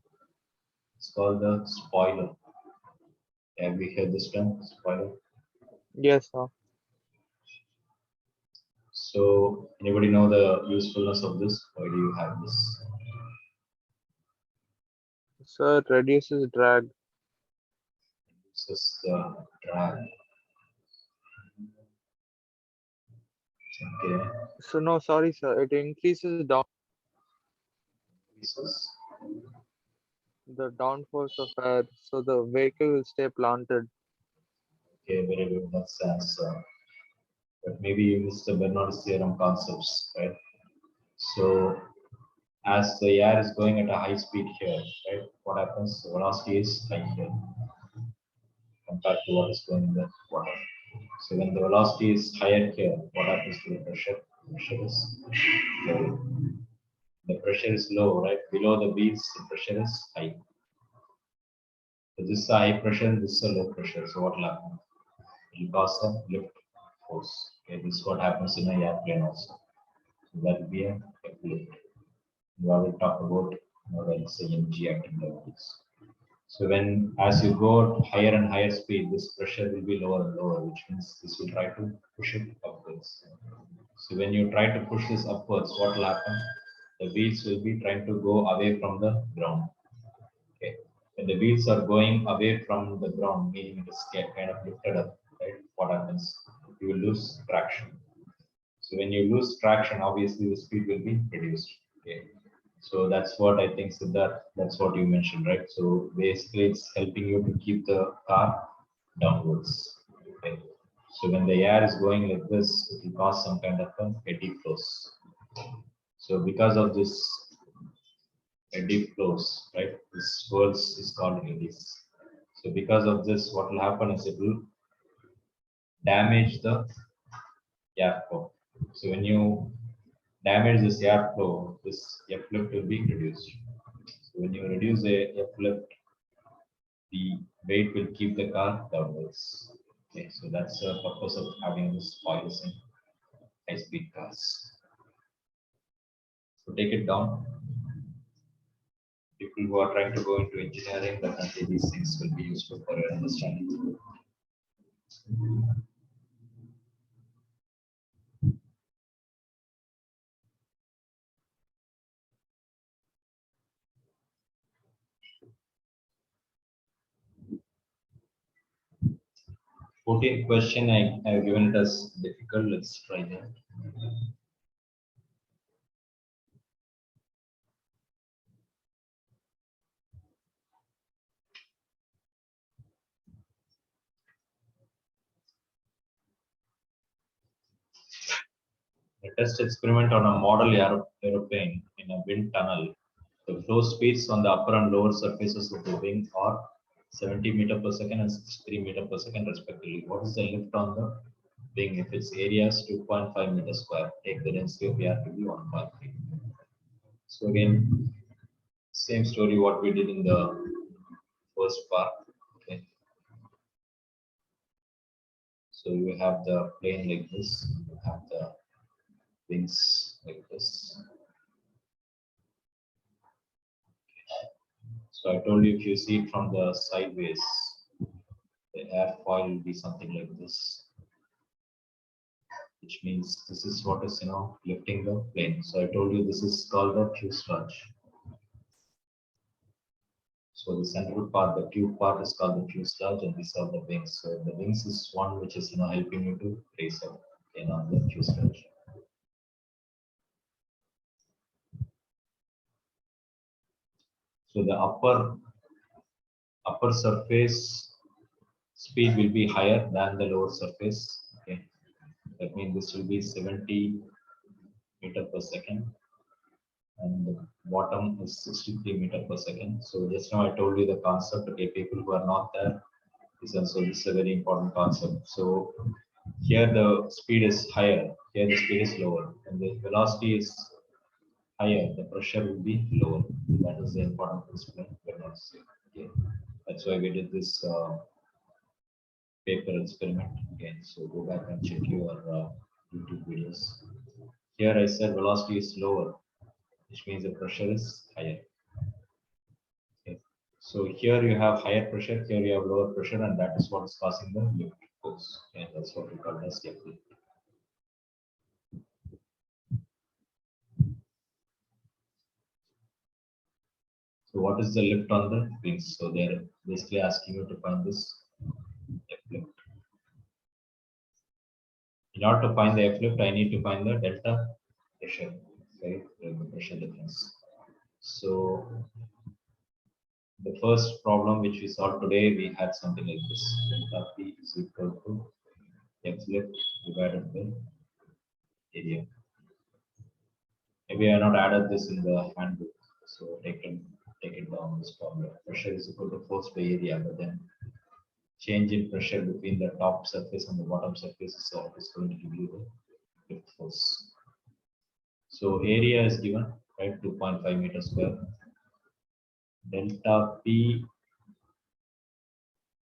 It's called the spoiler. Have you heard this term, spoiler? Yes, sir. So anybody know the usefulness of this? Why do you have this? So it reduces drag. This is the drag. Okay. So no, sorry, sir. It increases Increases. the downforce of air, so the vehicle will stay planted. Okay, very good. That's the answer. But maybe you missed the Bernoulli's theorem concepts, right? So as the air is going at a high speed here, right? What happens? The velocity is high here compared to what is going in the water. So when the velocity is higher here, what happens to the pressure? Pressure is low. The pressure is low, right? Below the wheels, the pressure is high. So this is a high pressure, this is a low pressure. So what will happen? It will cause a lift force. Okay, this is what happens in an airplane also. So that will be a lift. We already talked about let's say mg acting levels. So when as you go higher and higher speed, this pressure will be lower and lower, which means this will try to push it upwards. So when you try to push this upwards, what will happen? The wheels will be trying to go away from the ground. Okay. When the wheels are going away from the ground, meaning it is kind of lifted up, right? What happens? You will lose traction. So when you lose traction, obviously the speed will be reduced. Okay. So that's what I think, Siddharth, that's what you mentioned, right? So basically it's helping you to keep the car downwards. Okay. So when the air is going like this, it will cause some kind of an eddy flows. So because of this eddy flows, right? This swirls is called eddies. So because of this, what will happen is it will damage the airflow. So when you damage this airflow, this F lift will be reduced. So when you reduce the F lift, the weight will keep the car downwards. Okay, so that's the purpose of having this spoilers in high-speed cars. So take it down. People who are trying to go into engineering, definitely these things will be useful for your understanding. Fourteenth question, I have given it as difficult. Let's try that. A test experiment on a model aeroplane in a wind tunnel. The flow speeds on the upper and lower surfaces of the wing are 70 meter per second and 63 meter per second respectively. What is the lift on the wing if its area is 2.5 meter square? Take the density of air to be 1.3. So again, same story what we did in the first part. Okay. So you have the plane like this, you have the wings like this. So I told you if you see it from the sideways, the airfoil will be something like this, which means this is what is lifting the plane. So I told you this is called the fuselage. So the central part, the tube part is called the fuselage, and these are the wings. So the wings is one which is helping you to trace out on the fuselage. So the upper surface speed will be higher than the lower surface. Okay, that means this will be 70 meter per second, and the bottom is 63 meter per second. So just now I told you the concept. Okay, people who are not there, this is a very important concept. So here the speed is higher, here the speed is lower, and the velocity is higher, the pressure will be lower. That is the important principle. Okay. That's why we did this paper experiment again. So go back and check your YouTube videos. Here I said velocity is lower, which means the pressure is higher. Okay. So here you have higher pressure, here you have lower pressure, and that is what is causing the lift force. Okay. That's what we call as lift. So what is the lift on the wings? So they're basically asking you to find this F lift. In order to find the F lift, I need to find the delta pressure, right? The pressure difference. So the first problem which we solved today, we had something like this. Delta P is equal to F lift divided by area. Maybe I not added this in the handbook, so take it down this problem. Pressure is equal to force by area, but then change in pressure between the top surface and the bottom surface is always going to give you the lift force. So area is given, right, 2.5 meters square. Delta P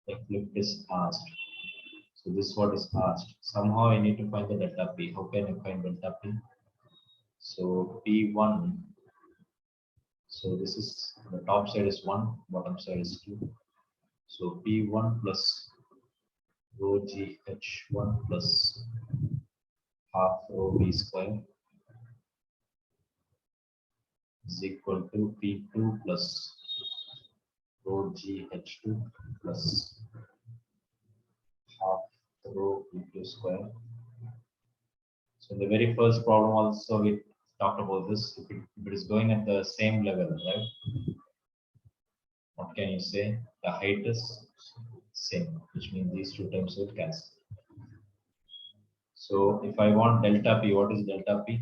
F lift is asked. So this is what is asked. Somehow I need to find the delta P. How can I find delta P? So P1. So this is the top side is 1, bottom side is 2. So P1 plus rho GH1 plus half rho V square is equal to P2 plus rho GH2 plus half rho V2 square. So the very first problem also we talked about this. If it is going at the same level, right? What can you say? The height is same, which means these two terms will cancel. So if I want delta P, what is delta P?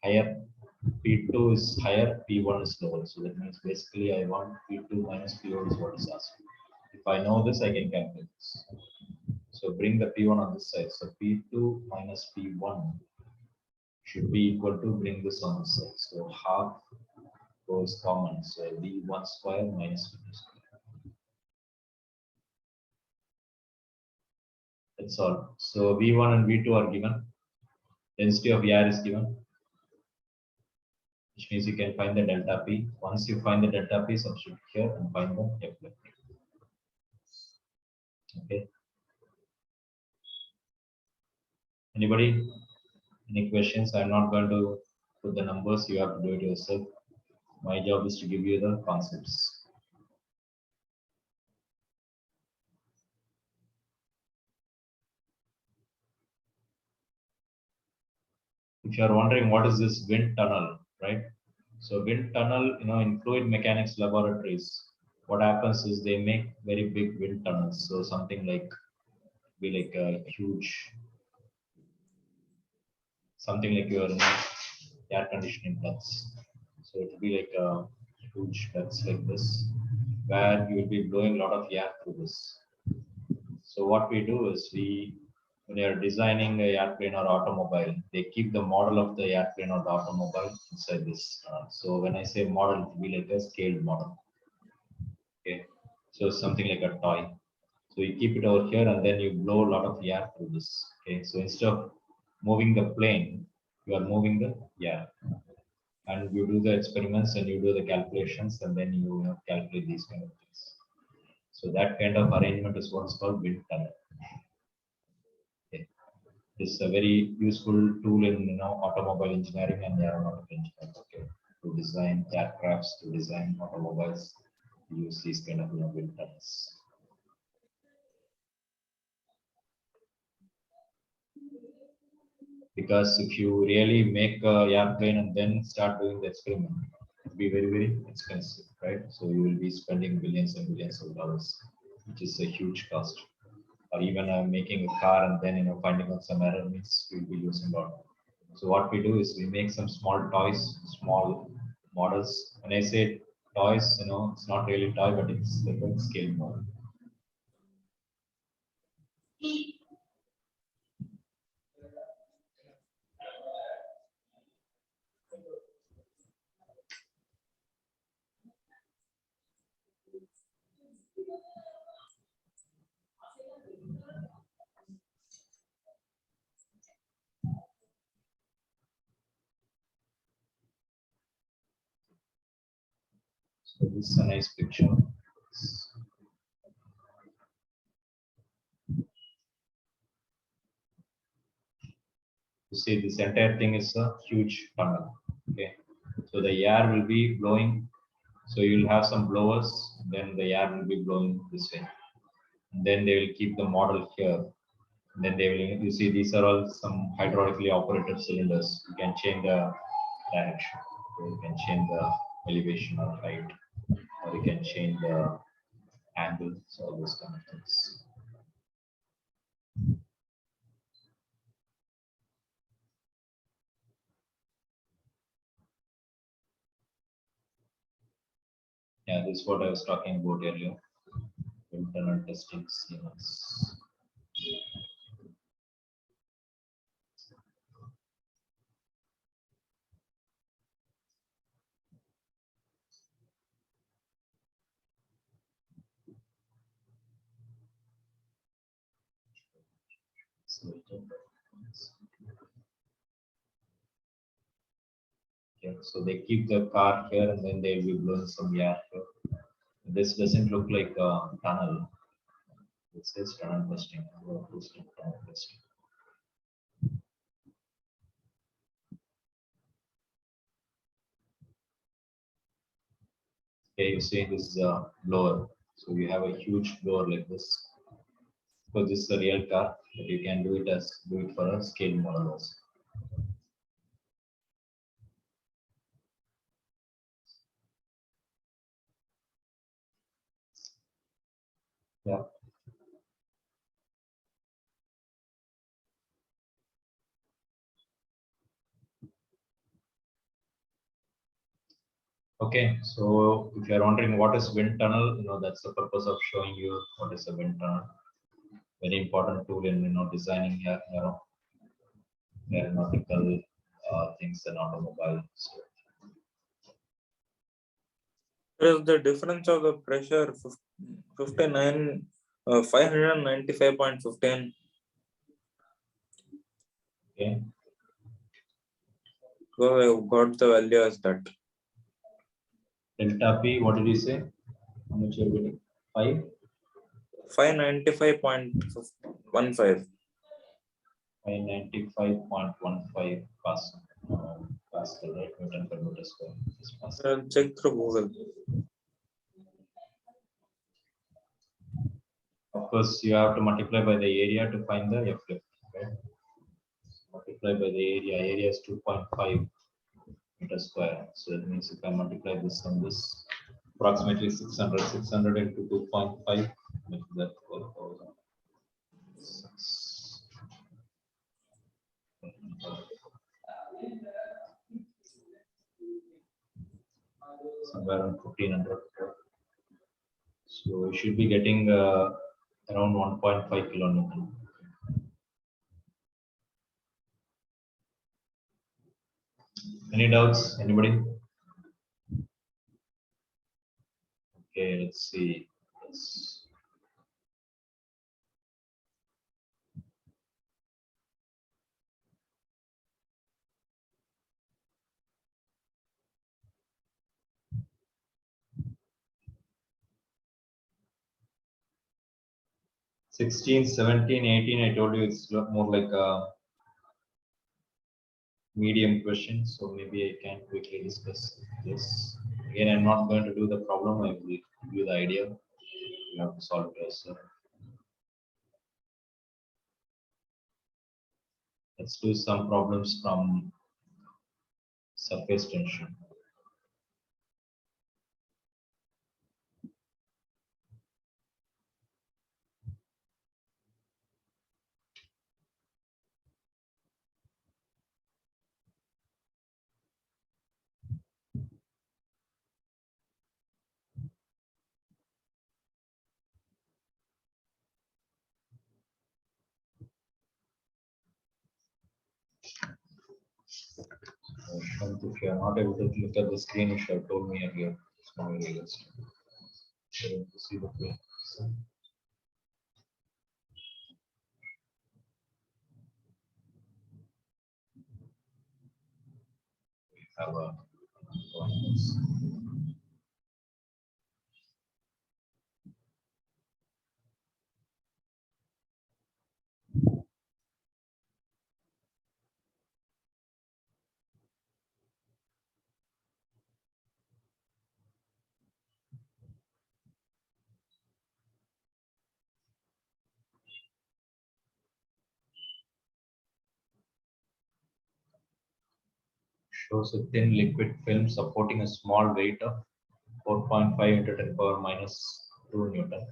Higher. P2 is higher, P1 is lower. So that means basically I want P2 minus P1 is what is asked. If I know this, I can calculate this. So bring the P1 on this side. So P2 minus P1 should be equal to bring this on this side. So half goes common. So V1 square minus V2 square. That's all. So V1 and V2 are given. Density of air is given, which means you can find the delta P. Once you find the delta P, substitute here and find the F lift. Okay. Anybody? Any questions? I'm not going to put the numbers. You have to do it yourself. My job is to give you the concepts. If you are wondering what is this wind tunnel, right? So wind tunnel, in fluid mechanics laboratories, what happens is they make very big wind tunnels. So something like be like a huge, something like your air conditioning ducts. So it will be like a huge ducts like this, where you will be blowing a lot of air through this. So what we do is when you're designing a airplane or automobile, they keep the model of the airplane or the automobile inside this. So when I say model, it will be like a scaled model. Okay, so something like a toy. So you keep it over here and then you blow a lot of air through this. Okay, so instead of moving the plane, you are moving the air. and you do the experiments and you do the calculations, and then you calculate these kind of things. So that kind of arrangement is what's called wind tunnel. Okay. It's a very useful tool in automobile engineering and aeronautic engineering. Okay, to design aircrafts, to design automobiles, use these kind of wind tunnels. Because if you really make a airplane and then start doing the experiment, it'll be very, very expensive, right? So you will be spending billions and billions of dollars, which is a huge cost. Or even making a car and then finding out some error means we'll be losing a lot. So what we do is we make some small toys, small models. When I say toys, it's not really toy, but it's like a scale model. So this is a nice picture. You see, this entire thing is a huge tunnel. Okay, so the air will be blowing. So you'll have some blowers, then the air will be blowing this way. And then they will keep the model here. And then they will, you see, these are all some hydraulically operated cylinders. You can change the direction. So you can change the elevation or height, or you can change the angle. So all those kind of things. Yeah, this is what I was talking about earlier. Internal testing schemas. Okay, so they keep the car here and then they'll be blowing some air here. This doesn't look like a tunnel. It says tunnel testing. Tunnel testing. Okay, you see this is a blower. So you have a huge blower like this. So this is a real car, but you can do it for a scale model also. Yeah. Okay, so if you're wondering what is wind tunnel, that's the purpose of showing you what is a wind tunnel. Very important tool in designing aeronautical things and automobiles. There is the difference of the pressure 59 595.15. Okay. So I got the value as that. Delta P, what did you say? How much you're getting? 595.15. 595.15 Pascal. Pascal, right? Newton per meter square. I'll check through Google. Of course, you have to multiply by the area to find the F lift. Right? Multiply by the area. Area is 2.5 meter square. So that means if I multiply this and this, approximately 600. 600 into 2.5 makes that 12,000. Somewhere around 1,500. So we should be getting around 1.5 kilonewton. Any doubts? Anybody? Okay, let's see. Yes. 16, 17, 18, I told you it's more like a medium question, so maybe I can quickly discuss this. Again, I'm not going to do the problem, I will give you the idea. You have to solve it yourself. Let's do some problems from surface tension. Shant, if you are not able to look at the screen, you should have told me earlier. It's not very realistic. Able to see the play. We have a shows a thin liquid film supporting a small weight of 4.5 into 10 power minus 2 Newton.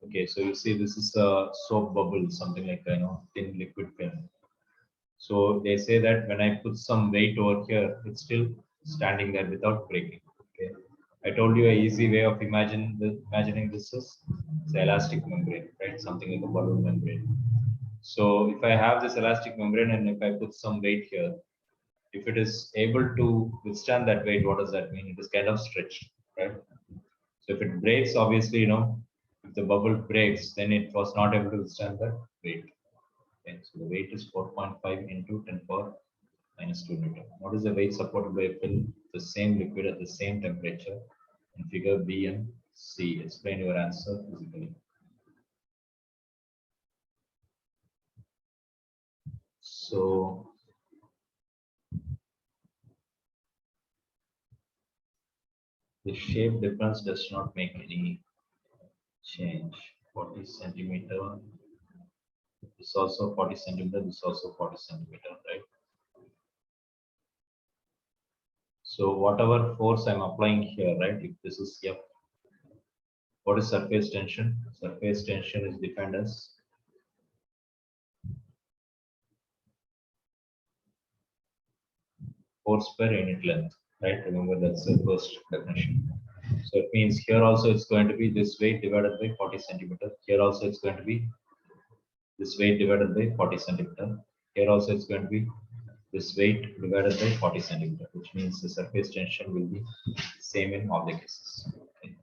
Okay, so you see this is a soap bubble, something like thin liquid film. So they say that when I put some weight over here, it's still standing there without breaking. Okay, I told you a easy way of imagining this is it's elastic membrane, right? Something like a balloon membrane. So if I have this elastic membrane and if I put some weight here, if it is able to withstand that weight, what does that mean? It is kind of stretched, right? So if it breaks, obviously, if the bubble breaks, then it was not able to withstand that weight. Okay, so the weight is 4.5 into 10 power minus 2 Newton. What is the weight supported by a film? The same liquid at the same temperature in figure B and C. Explain your answer physically. So the shape difference does not make any change. 40 centimeter. This also 40 centimeter. This also 40 centimeter, right? So whatever force I'm applying here, right? If this is F, what is surface tension? Surface tension is defined as force per unit length, right? Remember that's the first definition. So it means here also it's going to be this weight divided by 40 centimeter. Here also it's going to be this weight divided by 40 centimeter. Here also it's going to be this weight divided by 40 centimeter, which means the surface tension will be same in all the cases. Okay.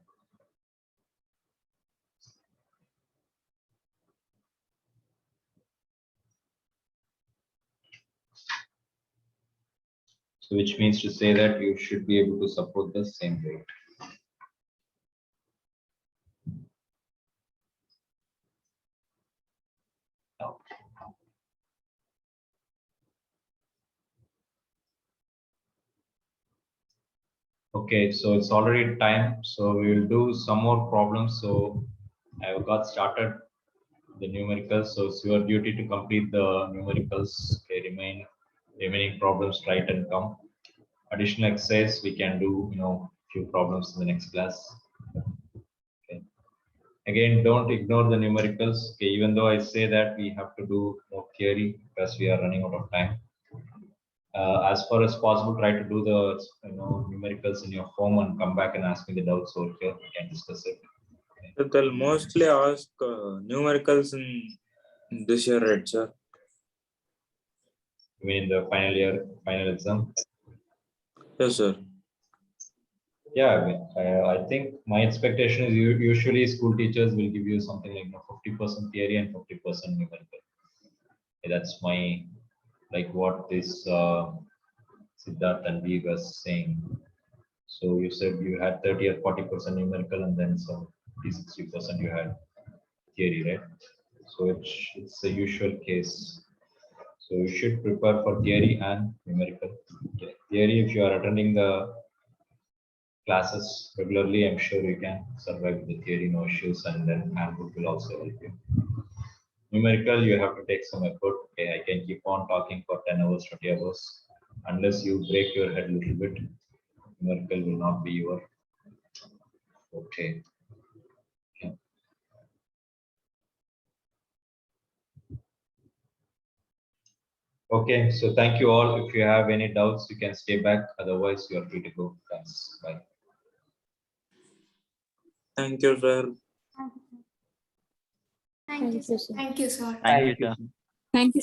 So which means to say that you should be able to support the same weight. Now, okay, so it's already time. So we will do some more problems. So I have got started the numericals. So it's your duty to complete the numericals. Okay, remaining problems, write and come. Additional exercise we can do, few problems in the next class. Okay. Again, don't ignore the numericals. Okay, even though I say that we have to do more theory because we are running out of time. As far as possible, try to do the numericals in your home and come back and ask me the doubts over here. We can discuss it. So they'll mostly ask numericals in this year, right, sir? You mean the final exam? Yes, sir. Yeah, I think my expectation is usually school teachers will give you something like 50% theory and 50% numerical. That's my what this Siddharth and V was saying. So you said you had 30 or 40% numerical and then some 50-60% you had theory, right? So it's the usual case. So you should prepare for theory and numerical. Okay. Theory, if you are attending the classes regularly, I'm sure you can survive the theory, no issues, and then handbook will also help you. Numerical, you have to take some effort. Okay, I can keep on talking for 10 hours, 20 hours. Unless you break your head a little bit, numerical will not be your forte. Okay. Okay, so thank you all. If you have any doubts, you can stay back. Otherwise, you are free to go. Thanks. Bye. Thank you, sir. Thank you, sir. Thank you, sir. Thank you, sir. Thank you.